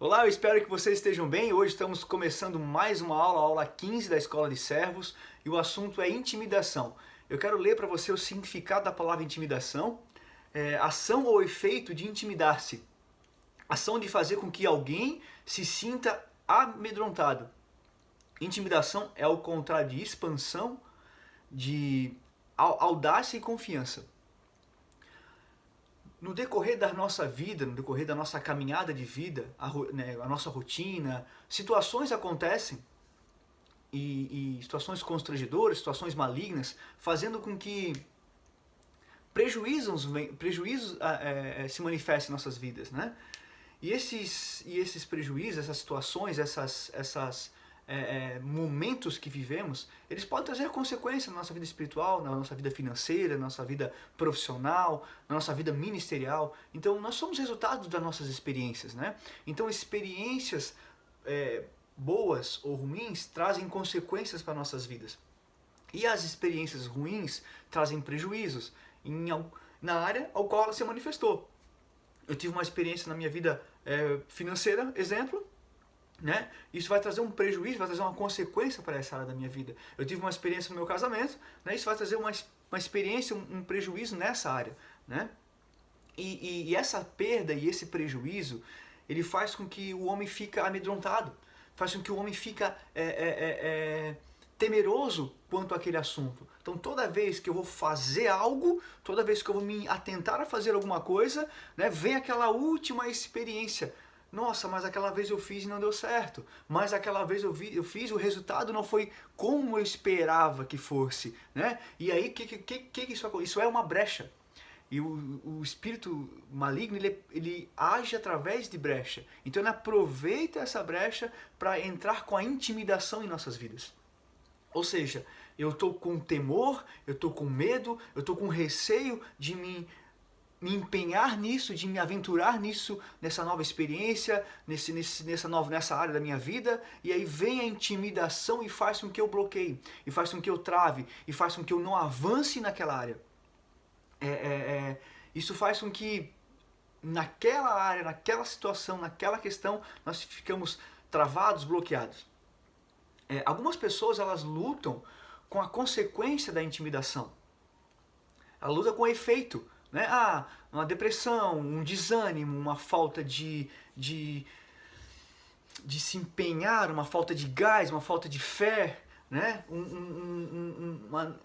Olá, eu espero que vocês estejam bem. Hoje estamos começando mais uma aula, a aula 15 da Escola de Servos, e o assunto é intimidação. Eu quero ler para você o significado da palavra intimidação, ação ou efeito de intimidar-se, ação de fazer com que alguém se sinta amedrontado. Intimidação é o contrário de expansão, de audácia e confiança. No decorrer da nossa vida, no decorrer da nossa caminhada de vida, a nossa rotina, situações acontecem e situações constrangedoras, situações malignas, fazendo com que prejuízos se manifestem em nossas vidas, né? E esses prejuízos, essas situações, esses momentos que vivemos, eles podem trazer consequências na nossa vida espiritual, na nossa vida financeira, na nossa vida profissional, na nossa vida ministerial. Então, nós somos resultados das nossas experiências, né? Então, experiências boas ou ruins trazem consequências para nossas vidas. E as experiências ruins trazem prejuízos na área ao qual ela se manifestou. Eu tive uma experiência na minha vida financeira, exemplo, né? Isso vai trazer um prejuízo, vai trazer uma consequência para essa área da minha vida. Eu tive uma experiência no meu casamento, né? Isso vai trazer uma experiência, um prejuízo nessa área, né? E essa perda e esse prejuízo, ele faz com que o homem fique amedrontado, faz com que o homem fique temeroso quanto àquele assunto. Então, toda vez que eu vou fazer algo, toda vez que eu vou me atentar a fazer alguma coisa, né, vem aquela última experiência. Nossa, mas aquela vez eu fiz e não deu certo. Mas aquela vez eu fiz, o resultado não foi como eu esperava que fosse, né? E aí, isso é uma brecha. E o espírito maligno, ele age através de brecha. Então, ele aproveita essa brecha para entrar com a intimidação em nossas vidas. Ou seja, eu estou com temor, eu estou com medo, eu estou com receio de me empenhar nisso, de me aventurar nisso, nessa nova experiência, nessa área da minha vida, e aí vem a intimidação e faz com que eu bloqueie, e faz com que eu trave, e faz com que eu não avance naquela área. Isso faz com que naquela área, naquela situação, naquela questão, nós ficamos travados, bloqueados. Algumas pessoas, elas lutam com a consequência da intimidação. Ela luta com o efeito, né? Uma depressão, um desânimo, uma falta de se empenhar, uma falta de gás, uma falta de fé, né? Um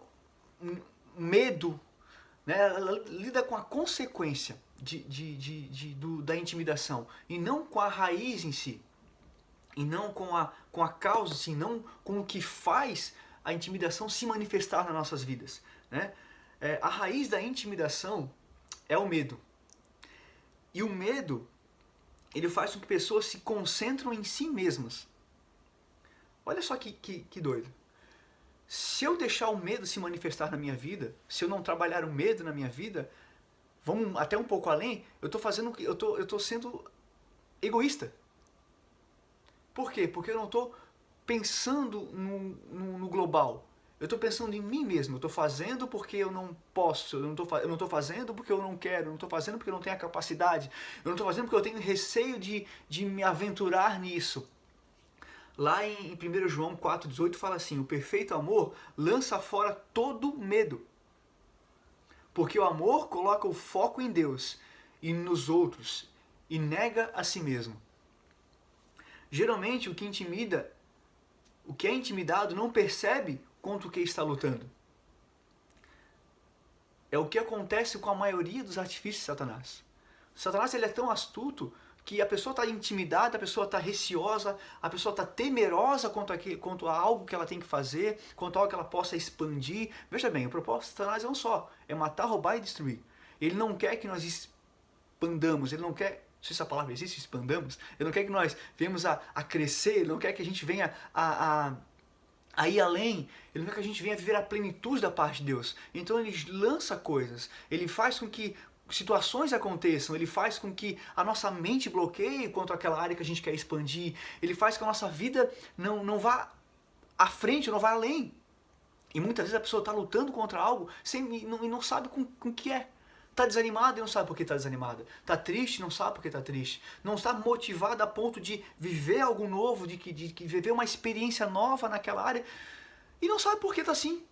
medo, né? Ela lida com a consequência da intimidação e não com a raiz em si. E não com a causa, assim, não com o que faz a intimidação se manifestar nas nossas vidas, né? A raiz da intimidação é o medo. E o medo, ele faz com que pessoas se concentram em si mesmas. Olha só que doido. Se eu deixar o medo se manifestar na minha vida, se eu não trabalhar o medo na minha vida, vamos até um pouco além, eu tô sendo egoísta. Por quê? Porque eu não estou pensando no global. Eu estou pensando em mim mesmo. Eu estou fazendo porque eu não posso. Eu não estou fazendo porque eu não quero. Eu não estou fazendo porque eu não tenho a capacidade. Eu não estou fazendo porque eu tenho receio de me aventurar nisso. Lá em 1 João 4,18 fala assim: o perfeito amor lança fora todo medo. Porque o amor coloca o foco em Deus e nos outros e nega a si mesmo. Geralmente o que é intimidado não percebe contra o que está lutando. É o que acontece com a maioria dos artifícios de Satanás. Satanás, ele é tão astuto que a pessoa está intimidada, a pessoa está receosa, a pessoa está temerosa quanto a algo que ela tem que fazer, quanto a algo que ela possa expandir. Veja bem, o propósito de Satanás é um só, é matar, roubar e destruir. Ele não quer que nós expandamos, ele não quer, não sei se a palavra existe, expandamos, ele não quer que nós venhamos a crescer, ele não quer que a gente venha a ir além, ele não quer que a gente venha viver a plenitude da parte de Deus. Então ele lança coisas, ele faz com que situações aconteçam, ele faz com que a nossa mente bloqueie quanto àquela área que a gente quer expandir, ele faz com que a nossa vida não vá à frente, não vá além. E muitas vezes a pessoa está lutando contra algo e não sabe com o que é. Tá desanimado e não sabe por que tá desanimado. Tá triste e não sabe por que tá triste. Não está motivado a ponto de viver algo novo, de viver uma experiência nova naquela área e não sabe por que tá assim.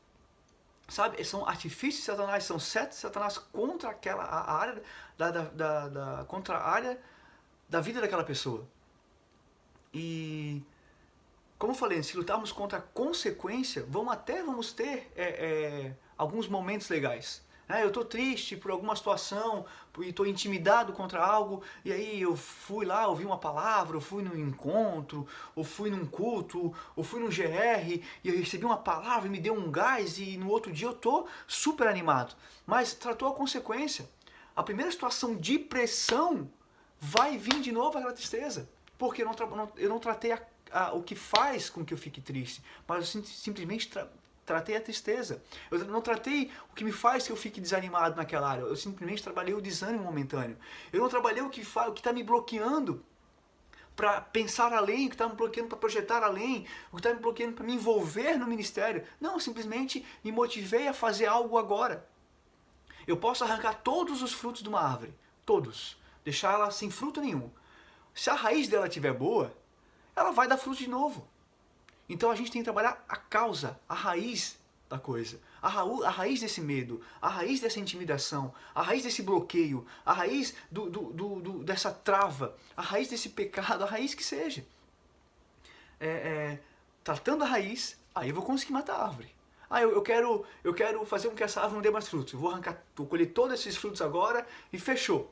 Sabe? São artifícios de Satanás, são setas de Satanás contra a área contra a área da vida daquela pessoa. E como eu falei, se lutarmos contra a consequência, vamos ter alguns momentos legais. Eu estou triste por alguma situação e estou intimidado contra algo, e aí eu fui lá, ouvi uma palavra, eu fui num encontro, ou fui num culto, ou fui num GR, e eu recebi uma palavra e me deu um gás, e no outro dia eu estou super animado. Mas tratou a consequência. A primeira situação de pressão vai vir de novo aquela tristeza, porque eu não tratei o que faz com que eu fique triste, mas eu simplesmente tratei a tristeza. Eu não tratei o que me faz que eu fique desanimado naquela área. Eu simplesmente trabalhei o desânimo momentâneo. Eu não trabalhei o que está me bloqueando para pensar além, o que está me bloqueando para projetar além, o que está me bloqueando para me envolver no ministério. Não, eu simplesmente me motivei a fazer algo agora. Eu posso arrancar todos os frutos de uma árvore, todos, deixar ela sem fruto nenhum. Se a raiz dela estiver boa, ela vai dar fruto de novo. Então a gente tem que trabalhar a causa, a raiz da coisa, a raiz desse medo, a raiz dessa intimidação, a raiz desse bloqueio, a raiz dessa trava, a raiz desse pecado, a raiz que seja. Tratando a raiz, aí eu vou conseguir matar a árvore. Eu quero fazer com que essa árvore não dê mais frutos. Eu vou colher todos esses frutos agora e fechou.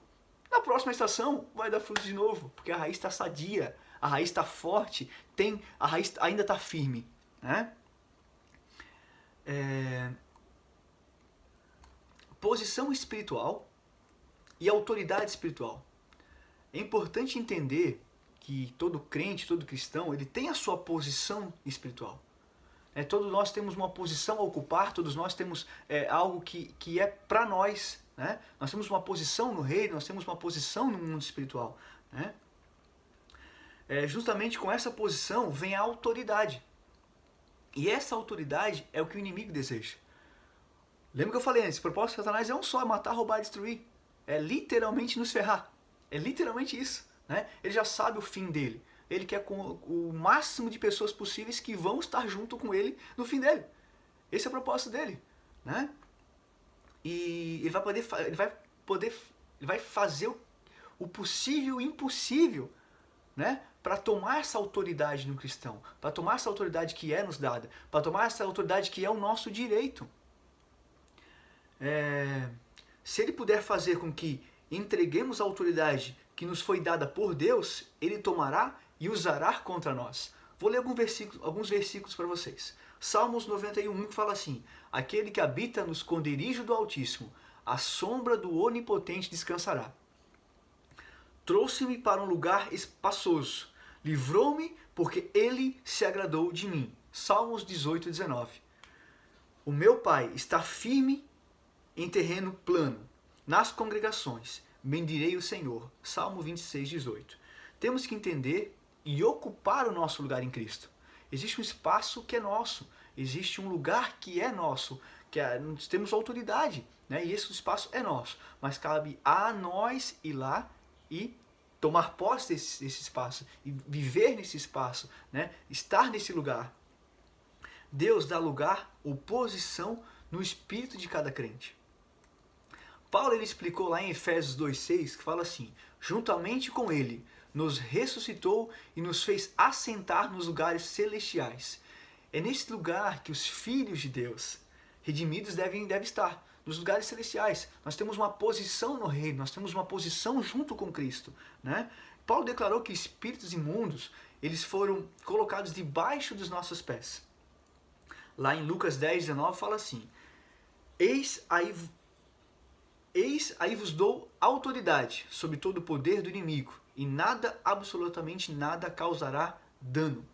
Na próxima estação vai dar frutos de novo, porque a raiz está sadia. A raiz está forte, a raiz ainda está firme. Né? Posição espiritual e autoridade espiritual. É importante entender que todo crente, todo cristão, ele tem a sua posição espiritual. Todos nós temos uma posição a ocupar, todos nós temos algo que é para nós. Né? Nós temos uma posição no reino, nós temos uma posição no mundo espiritual. Né? Justamente com essa posição vem a autoridade. E essa autoridade é o que o inimigo deseja. Lembra que eu falei antes, o propósito de Satanás é um só, é matar, roubar e destruir. É literalmente nos ferrar. É literalmente isso. Né? Ele já sabe o fim dele. Ele quer com o máximo de pessoas possíveis que vão estar junto com ele no fim dele. Esse é o propósito dele. Né? E ele vai fazer o possível e o impossível, né, para tomar essa autoridade no cristão, para tomar essa autoridade que é nos dada, para tomar essa autoridade que é o nosso direito. Se ele puder fazer com que entreguemos a autoridade que nos foi dada por Deus, ele tomará e usará contra nós. Vou ler alguns versículos para vocês. Salmos 91 fala assim: aquele que habita no esconderijo do Altíssimo, à sombra do Onipotente descansará. Trouxe-me para um lugar espaçoso, livrou-me porque ele se agradou de mim. Salmos 18, 19. O meu Pai está firme em terreno plano, nas congregações, bendirei o Senhor. Salmo 26, 18. Temos que entender e ocupar o nosso lugar em Cristo. Existe um espaço que é nosso, existe um lugar que é nosso, nós temos autoridade, né? E esse espaço é nosso, mas cabe a nós ir lá e tomar posse desse espaço, e viver nesse espaço, né? Estar nesse lugar. Deus dá lugar ou posição no espírito de cada crente. Paulo ele explicou lá em Efésios 2,6, que fala assim: juntamente com ele nos ressuscitou e nos fez assentar nos lugares celestiais. É nesse lugar que os filhos de Deus, redimidos, devem estar, nos lugares celestiais. Nós temos uma posição no reino, nós temos uma posição junto com Cristo. Né? Paulo declarou que espíritos imundos, eles foram colocados debaixo dos nossos pés. Lá em Lucas 10, 19 fala assim: Eis aí vos dou autoridade sobre todo o poder do inimigo, e nada, absolutamente nada, causará dano.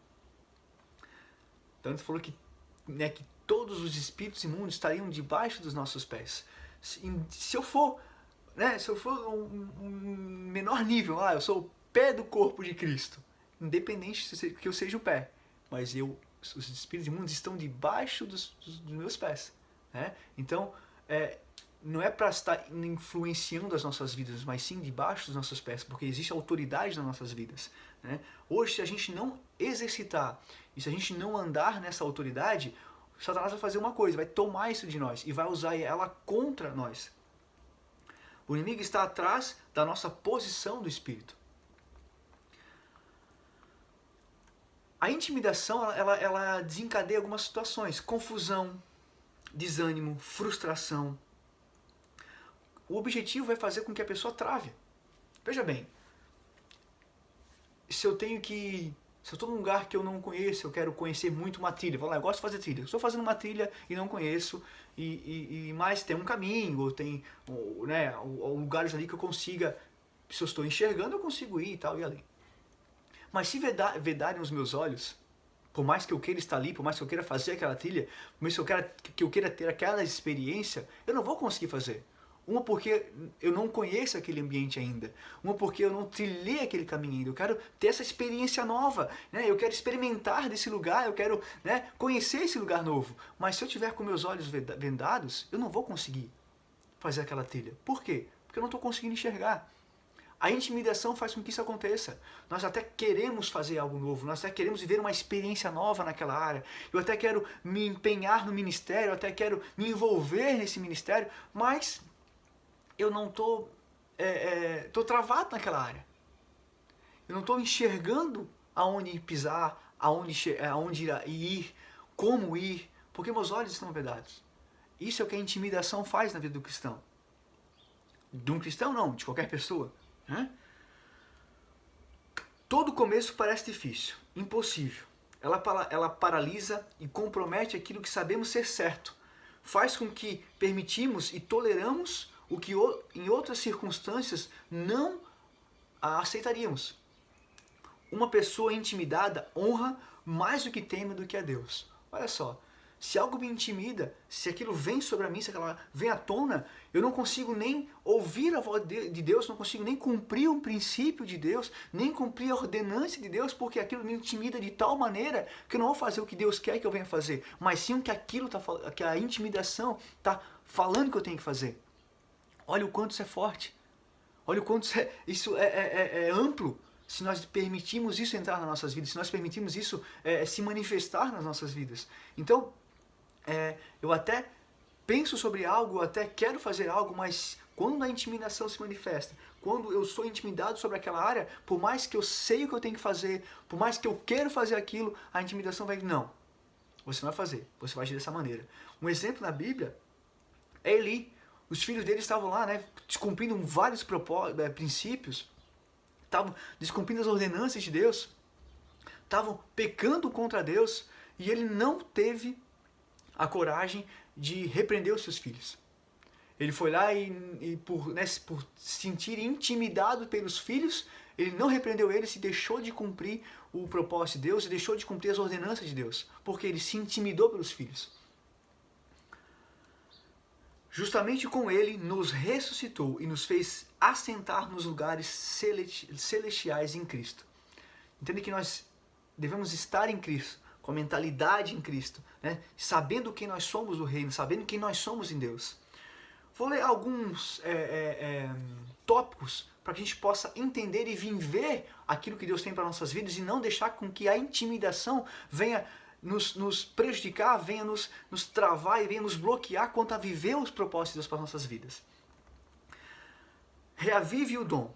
Então ele falou que todos os espíritos imundos estariam debaixo dos nossos pés. Se eu for um menor nível, eu sou o pé do corpo de Cristo, independente que eu seja o pé, mas os espíritos imundos estão debaixo dos meus pés. Né? Então, não é para estar influenciando as nossas vidas, mas sim debaixo dos nossos pés, porque existe autoridade nas nossas vidas. Né? Hoje, se a gente não exercitar e se a gente não andar nessa autoridade, Satanás vai fazer uma coisa, vai tomar isso de nós e vai usar ela contra nós. O inimigo está atrás da nossa posição do Espírito. A intimidação, ela desencadeia algumas situações. Confusão, desânimo, frustração. O objetivo é fazer com que a pessoa trave. Veja bem, se eu estou num lugar que eu não conheço, eu quero conhecer muito uma trilha. Vou lá, eu gosto de fazer trilha. Estou fazendo uma trilha e não conheço, mas tem um caminho, ou tem né, lugares ali que eu consiga, se eu estou enxergando, eu consigo ir e tal, e além. Mas se vedarem os meus olhos, por mais que eu queira estar ali, por mais que eu queira fazer aquela trilha, por mais que eu queira ter aquela experiência, eu não vou conseguir fazer. Uma porque eu não conheço aquele ambiente ainda. Uma porque eu não trilhei aquele caminho ainda. Eu quero ter essa experiência nova. Né? Eu quero experimentar desse lugar. Eu quero, né, conhecer esse lugar novo. Mas se eu tiver com meus olhos vendados, eu não vou conseguir fazer aquela trilha. Por quê? Porque eu não estou conseguindo enxergar. A intimidação faz com que isso aconteça. Nós até queremos fazer algo novo, nós até queremos viver uma experiência nova naquela área. Eu até quero me empenhar no ministério, eu até quero me envolver nesse ministério, mas eu não estou travado naquela área. Eu não estou enxergando aonde pisar, aonde ir, como ir, porque meus olhos estão vedados. Isso é o que a intimidação faz na vida do cristão. De um cristão não, de qualquer pessoa. Todo começo parece difícil, impossível. Ela paralisa e compromete aquilo que sabemos ser certo. Faz com que permitimos e toleramos o que em outras circunstâncias não aceitaríamos. Uma pessoa intimidada honra mais do que teme do que a Deus. Olha só, se algo me intimida, se aquilo vem sobre mim, se aquilo vem à tona, eu não consigo nem ouvir a voz de Deus, não consigo nem cumprir um princípio de Deus, nem cumprir a ordenança de Deus, porque aquilo me intimida de tal maneira que eu não vou fazer o que Deus quer que eu venha fazer, mas sim o que que a intimidação está falando que eu tenho que fazer. Olha o quanto isso é forte, olha o quanto isso é amplo. Se nós permitimos isso entrar nas nossas vidas, se nós permitimos isso se manifestar nas nossas vidas. Então, eu até penso sobre algo, eu até quero fazer algo, mas quando a intimidação se manifesta, quando eu sou intimidado sobre aquela área, por mais que eu sei o que eu tenho que fazer, por mais que eu quero fazer aquilo, a intimidação vai, não, você não vai fazer, você vai agir dessa maneira. Um exemplo na Bíblia é Eli. Os filhos dele estavam lá, né, descumprindo vários princípios, estavam descumprindo as ordenanças de Deus, estavam pecando contra Deus, e ele não teve a coragem de repreender os seus filhos. Ele foi lá e por se sentir intimidado pelos filhos, ele não repreendeu eles e deixou de cumprir o propósito de Deus e deixou de cumprir as ordenanças de Deus, porque ele se intimidou pelos filhos. Justamente com ele nos ressuscitou e nos fez assentar nos lugares celestiais em Cristo. Entende que nós devemos estar em Cristo, com a mentalidade em Cristo, né? Sabendo quem nós somos no reino, sabendo quem nós somos em Deus. Vou ler alguns tópicos para que a gente possa entender e viver aquilo que Deus tem para nossas vidas e não deixar com que a intimidação venha nos prejudicar, venha nos travar e venha nos bloquear quanto a viver os propósitos de Deus para as nossas vidas. Reavive o dom.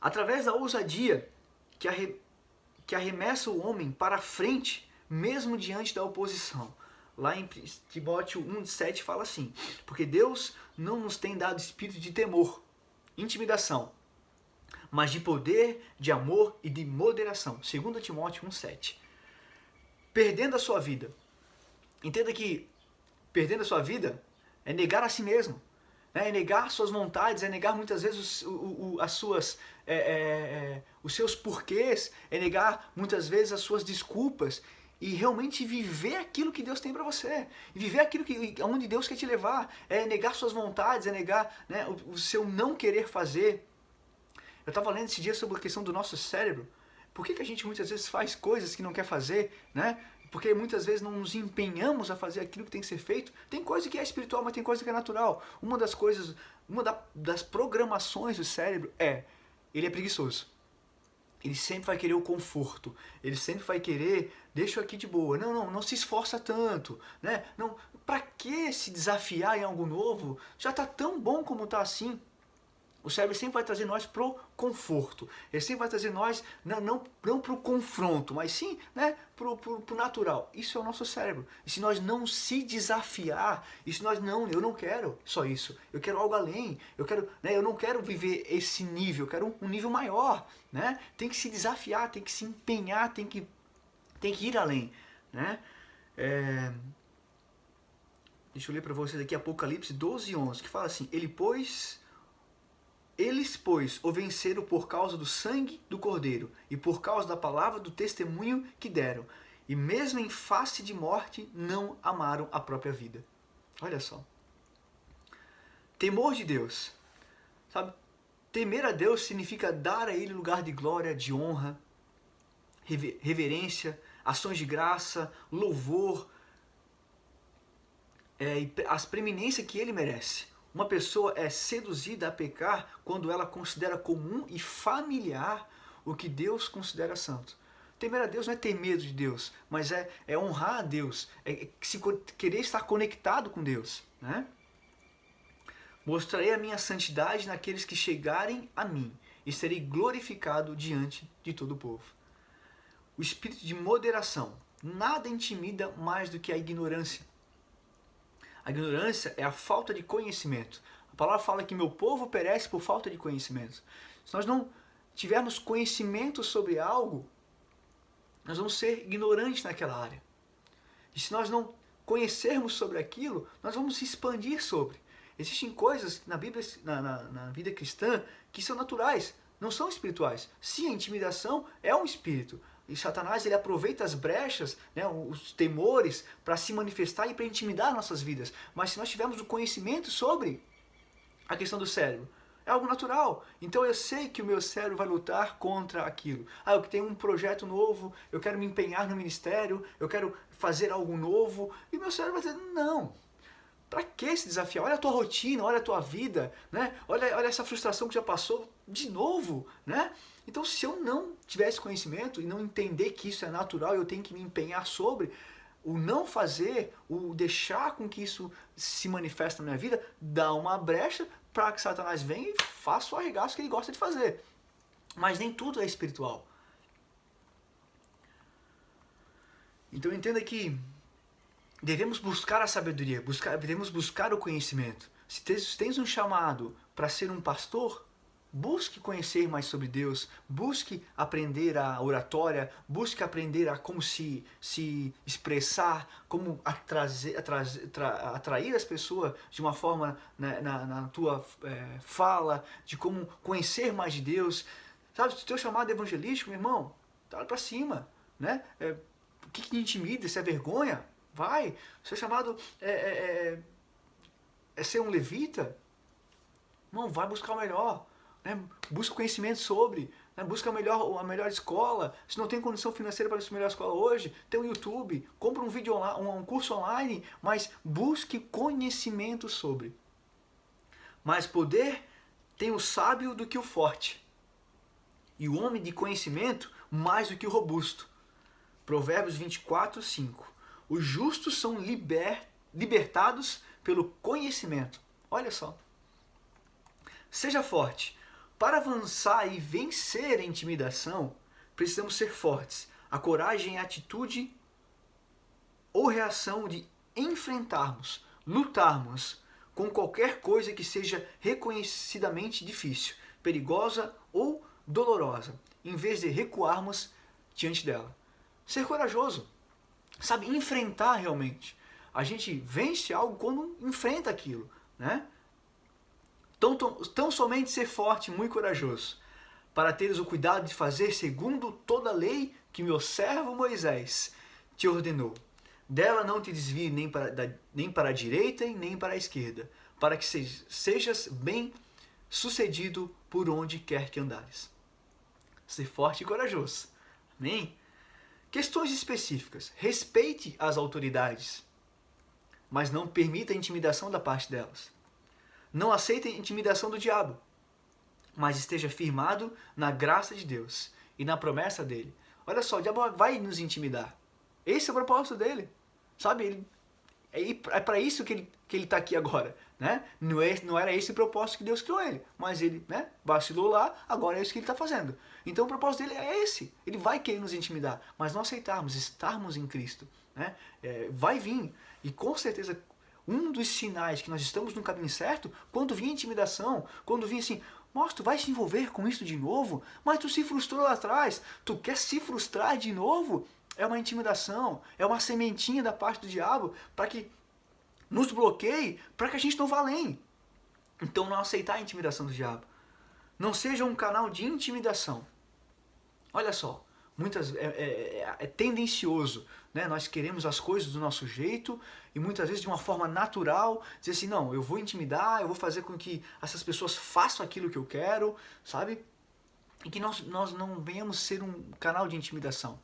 Através da ousadia que arremessa o homem para a frente, mesmo diante da oposição. Lá em Timóteo 1,7 fala assim: porque Deus não nos tem dado espírito de temor, intimidação, mas de poder, de amor e de moderação. 2 Timóteo 1,7. Perdendo a sua vida. Entenda que perdendo a sua vida é negar a si mesmo. É negar suas vontades, é negar muitas vezes os seus porquês, é negar muitas vezes as suas desculpas e realmente viver aquilo que Deus tem para você, e viver aquilo onde Deus quer te levar, é negar suas vontades, é negar, né, o seu não querer fazer. Eu estava lendo esse dia sobre a questão do nosso cérebro. Por que a gente muitas vezes faz coisas que não quer fazer, né? porque muitas vezes não nos empenhamos a fazer aquilo que tem que ser feito. Tem coisa que é espiritual, mas tem coisa que é natural. Das programações do cérebro ele é preguiçoso. Ele sempre vai querer o conforto. Ele sempre vai querer, deixa eu aqui de boa. Não se esforça tanto, né? Não, para que se desafiar em algo novo? Já tá tão bom como tá assim. O cérebro sempre vai trazer nós pro conforto. Ele sempre vai trazer nós, não pro confronto, mas sim, né, pro natural. Isso é o nosso cérebro. E se nós não se desafiar, eu não quero só isso. Eu quero algo além. Eu não quero viver esse nível, eu quero um nível maior, né? Tem que se desafiar, tem que se empenhar, tem que ir além, né? Deixa eu ler para vocês aqui Apocalipse 12:11, que fala assim: Eles, pois, o venceram por causa do sangue do Cordeiro e por causa da palavra do testemunho que deram. E mesmo em face de morte, não amaram a própria vida. Olha só. Temor de Deus. Sabe? Temer a Deus significa dar a Ele lugar de glória, de honra, reverência, ações de graça, louvor, e as preeminências que Ele merece. Uma pessoa é seduzida a pecar quando ela considera comum e familiar o que Deus considera santo. Temer a Deus não é ter medo de Deus, mas é honrar a Deus, querer estar conectado com Deus, né? Mostrarei a minha santidade naqueles que chegarem a mim e serei glorificado diante de todo o povo. O espírito de moderação. Nada intimida mais do que a ignorância. A ignorância é a falta de conhecimento. A palavra fala que meu povo perece por falta de conhecimento. Se nós não tivermos conhecimento sobre algo, nós vamos ser ignorantes naquela área. E se nós não conhecermos sobre aquilo, nós vamos se expandir sobre. Existem coisas na Bíblia, na vida cristã, que são naturais, não são espirituais. Sim, a intimidação é um espírito. E Satanás ele aproveita as brechas, né, os temores, para se manifestar e para intimidar nossas vidas. Mas se nós tivermos o conhecimento sobre a questão do cérebro, é algo natural. Então eu sei que o meu cérebro vai lutar contra aquilo. Eu tenho um projeto novo, eu quero me empenhar no ministério, eu quero fazer algo novo. E o meu cérebro vai dizer, não. Para que se desafiar? Olha a tua rotina, olha a tua vida, né? Olha essa frustração que já passou de novo, né? Então, se eu não tivesse conhecimento e não entender que isso é natural e eu tenho que me empenhar sobre, o não fazer, o deixar com que isso se manifeste na minha vida, dá uma brecha para que Satanás venha e faça o arregaço que ele gosta de fazer. Mas nem tudo é espiritual. Então, entenda que devemos buscar a sabedoria, devemos buscar o conhecimento. Se tens um chamado para ser um pastor, busque conhecer mais sobre Deus, busque aprender a oratória, busque aprender a como se expressar, como atrair as pessoas de uma forma, né, na tua fala, de como conhecer mais de Deus. Sabe, se o teu chamado é evangelístico, meu irmão, olha para cima, né? O que te intimida? Se é vergonha? Vai. O seu chamado é ser um levita? Não, vai buscar o melhor. Né? Busca conhecimento sobre, né? Busca a melhor escola. Se não tem condição financeira para a melhor escola hoje, tem o YouTube, compra um vídeo um curso online, mas busque conhecimento sobre. Mais poder tem o sábio do que o forte, e o homem de conhecimento mais do que o robusto. Provérbios 24:5. Os justos são libertados pelo conhecimento. Olha só. Seja forte. Para avançar e vencer a intimidação, precisamos ser fortes. A coragem é a atitude ou reação de enfrentarmos, lutarmos com qualquer coisa que seja reconhecidamente difícil, perigosa ou dolorosa, em vez de recuarmos diante dela. Ser corajoso, sabe, enfrentar realmente. A gente vence algo quando enfrenta aquilo, né? Tão somente ser forte e muito corajoso, para teres o cuidado de fazer segundo toda a lei que meu servo Moisés te ordenou. Dela não te desvie nem para a direita e nem para a esquerda, para que sejas bem sucedido por onde quer que andares. Ser forte e corajoso. Amém? Questões específicas. Respeite as autoridades, mas não permita a intimidação da parte delas. Não aceite a intimidação do diabo, mas esteja firmado na graça de Deus e na promessa dele. Olha só, o diabo vai nos intimidar. Esse é o propósito dele. Sabe, é para isso que ele está aqui agora. Né? Não era esse o propósito que Deus criou ele. Mas ele, né, vacilou lá, agora é isso que ele está fazendo. Então o propósito dele é esse. Ele vai querer nos intimidar, mas não aceitarmos, estarmos em Cristo. Né? Vai vir. E com certeza, um dos sinais que nós estamos no caminho certo, quando vir intimidação, quando vir assim, nossa, tu vai se envolver com isso de novo? Mas tu se frustrou lá atrás. Tu quer se frustrar de novo? É uma intimidação, é uma sementinha da parte do diabo para que nos bloqueie, para que a gente não vá além. Então não aceitar a intimidação do diabo. Não seja um canal de intimidação. Olha só, é tendencioso, né? Nós queremos as coisas do nosso jeito e muitas vezes de uma forma natural, dizer assim, não, eu vou intimidar, eu vou fazer com que essas pessoas façam aquilo que eu quero, sabe? E que nós não venhamos ser um canal de intimidação.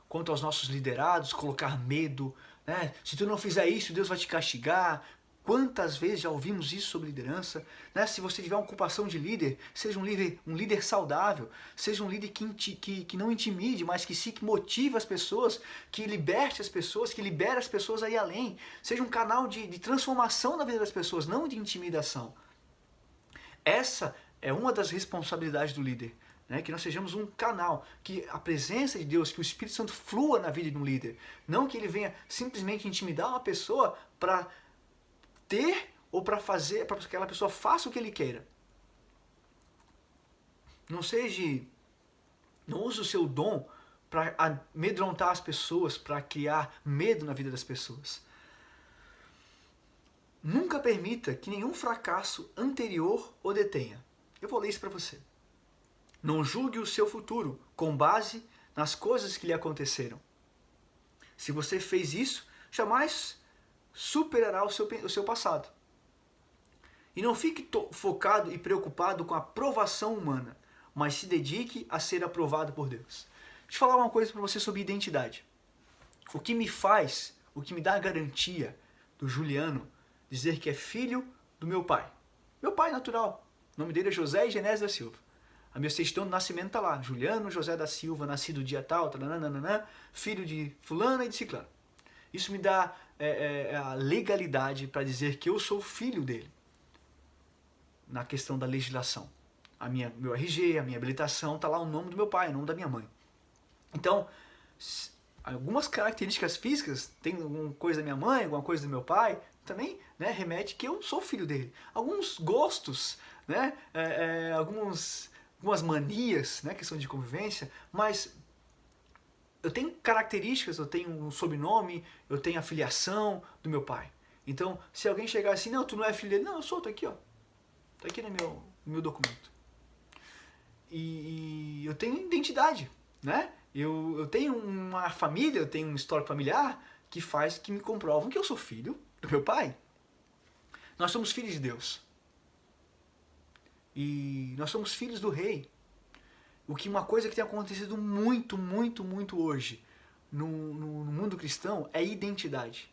Quanto aos nossos liderados, colocar medo, né? Se tu não fizer isso, Deus vai te castigar. Quantas vezes já ouvimos isso sobre liderança? Né? Se você tiver uma ocupação de líder, seja um líder saudável, seja um líder que não intimide, mas que motive as pessoas, que liberte as pessoas, que libere as pessoas a ir além. Seja um canal de transformação na vida das pessoas, não de intimidação. Essa é uma das responsabilidades do líder. Né, que nós sejamos um canal, que a presença de Deus, que o Espírito Santo flua na vida de um líder. Não que ele venha simplesmente intimidar uma pessoa para ter ou para fazer, para que aquela pessoa faça o que ele queira. Não use o seu dom para amedrontar as pessoas, para criar medo na vida das pessoas. Nunca permita que nenhum fracasso anterior o detenha. Eu vou ler isso para você. Não julgue o seu futuro com base nas coisas que lhe aconteceram. Se você fez isso, jamais superará o seu passado. E não fique focado e preocupado com a aprovação humana, mas se dedique a ser aprovado por Deus. Deixa eu falar uma coisa para você sobre identidade. O que me dá a garantia do Juliano dizer que é filho do meu pai. Meu pai natural. O nome dele é José Genésio da Silva. A minha certidão de nascimento está lá. Juliano José da Silva, nascido dia tal, filho de fulana e de ciclano. Isso me dá a legalidade para dizer que eu sou filho dele. Na questão da legislação. Meu RG, a minha habilitação, está lá o nome do meu pai, o nome da minha mãe. Então, algumas características físicas, tem alguma coisa da minha mãe, alguma coisa do meu pai, também, né, remete que eu sou filho dele. Alguns gostos, né, algumas manias, né, questão de convivência, mas eu tenho características, eu tenho um sobrenome, eu tenho a filiação do meu pai. Então, se alguém chegar assim, não, tu não é filho dele, não, eu sou, tô aqui, ó. Tá aqui no meu documento. E eu tenho identidade, né? Eu tenho uma família, eu tenho um histórico familiar que me comprovam que eu sou filho do meu pai. Nós somos filhos de Deus. E nós somos filhos do rei. Uma coisa que tem acontecido muito, muito, muito hoje no mundo cristão é identidade.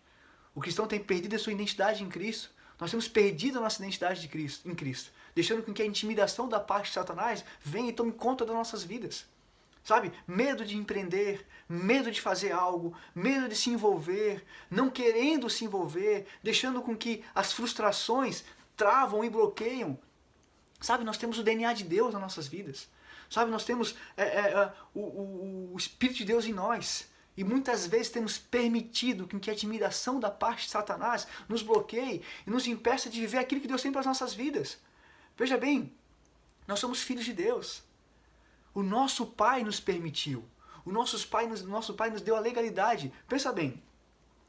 O cristão tem perdido a sua identidade em Cristo. Nós temos perdido a nossa identidade em Cristo, deixando com que a intimidação da parte de Satanás venha e tome conta das nossas vidas. Sabe? Medo de empreender, medo de fazer algo, medo de se envolver, não querendo se envolver, deixando com que as frustrações travam e bloqueiam. Sabe? Nós temos o DNA de Deus nas nossas vidas. Sabe? Nós temos o Espírito de Deus em nós. E muitas vezes temos permitido que a intimidação da parte de Satanás nos bloqueie e nos impeça de viver aquilo que Deus tem para as nossas vidas. Veja bem, nós somos filhos de Deus. O nosso Pai nos permitiu. O nosso Pai nos deu a legalidade. Pensa bem,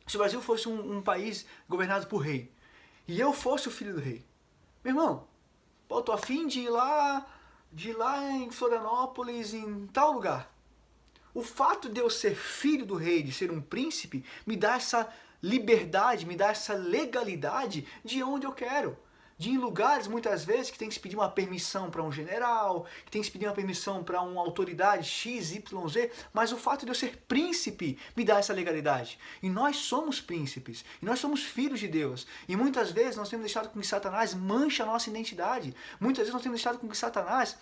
se o Brasil fosse um país governado por rei, e eu fosse o filho do rei, meu irmão, eu tô a fim de ir lá em Florianópolis, em tal lugar. O fato de eu ser filho do rei, de ser um príncipe, me dá essa liberdade, me dá essa legalidade de onde eu quero. de ir em lugares, muitas vezes, que tem que se pedir uma permissão para um general, que tem que se pedir uma permissão para uma autoridade X, Y, Z, mas o fato de eu ser príncipe me dá essa legalidade. E nós somos príncipes, e nós somos filhos de Deus. E muitas vezes nós temos deixado com que Satanás manche a nossa identidade. Muitas vezes nós temos deixado com que Satanás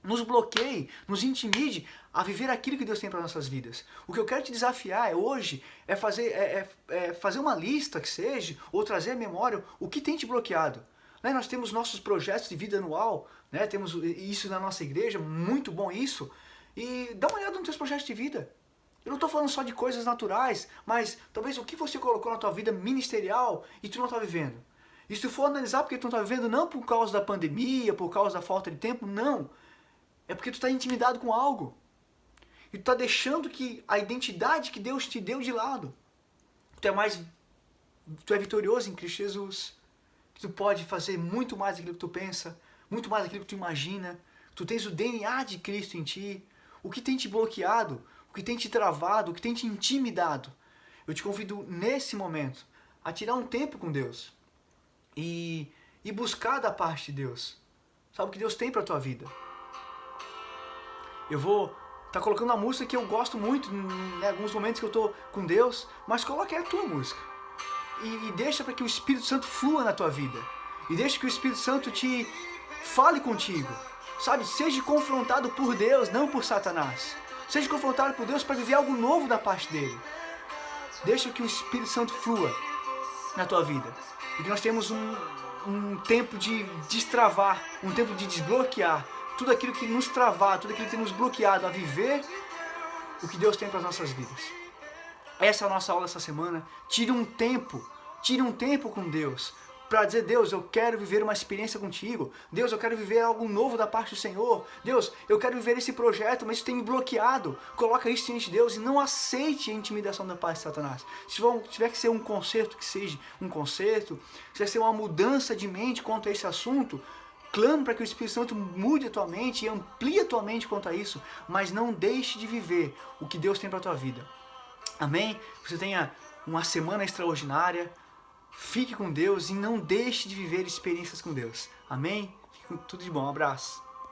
nos bloqueie, nos intimide a viver aquilo que Deus tem para nossas vidas. O que eu quero te desafiar hoje é fazer uma lista que seja, ou trazer à memória o que tem te bloqueado. Né? Nós temos nossos projetos de vida anual, né? Temos isso na nossa igreja, muito bom isso. E dá uma olhada nos teus projetos de vida. Eu não estou falando só de coisas naturais, mas talvez o que você colocou na tua vida ministerial e tu não está vivendo. E se tu for analisar porque tu não está vivendo, não por causa da pandemia, por causa da falta de tempo, não. É porque tu está intimidado com algo. E tu está deixando que a identidade que Deus te deu de lado. Tu é vitorioso em Cristo Jesus. Tu pode fazer muito mais daquilo que tu pensa, muito mais daquilo que tu imagina. Tu tens o DNA de Cristo em ti. O que tem te bloqueado, o que tem te travado, o que tem te intimidado. Eu te convido nesse momento a tirar um tempo com Deus e buscar da parte de Deus. Sabe o que Deus tem para a tua vida? Eu vou estar colocando uma música que eu gosto muito em alguns momentos que eu estou com Deus, mas coloque a tua música. E deixa para que o Espírito Santo flua na tua vida. E deixa que o Espírito Santo te fale contigo. Sabe, seja confrontado por Deus, não por Satanás. Seja confrontado por Deus para viver algo novo da parte dele. Deixa que o Espírito Santo flua na tua vida. E que nós temos um tempo de destravar, um tempo de desbloquear tudo aquilo que nos travar, tudo aquilo que tem nos bloqueado a viver o que Deus tem para as nossas vidas. Essa é a nossa aula essa semana. Tire um tempo com Deus, para dizer: Deus, eu quero viver uma experiência contigo. Deus, eu quero viver algo novo da parte do Senhor. Deus, eu quero viver esse projeto, mas isso tem me bloqueado. Coloca isso diante de Deus e não aceite a intimidação da parte de Satanás. Se tiver que ser um conserto, que seja um conserto. Se tiver que ser uma mudança de mente quanto a esse assunto, clame para que o Espírito Santo mude a tua mente e amplie a tua mente quanto a isso, mas não deixe de viver o que Deus tem para a tua vida. Amém? Você tenha uma semana extraordinária. Fique com Deus e não deixe de viver experiências com Deus. Amém? Tudo de bom. Um abraço.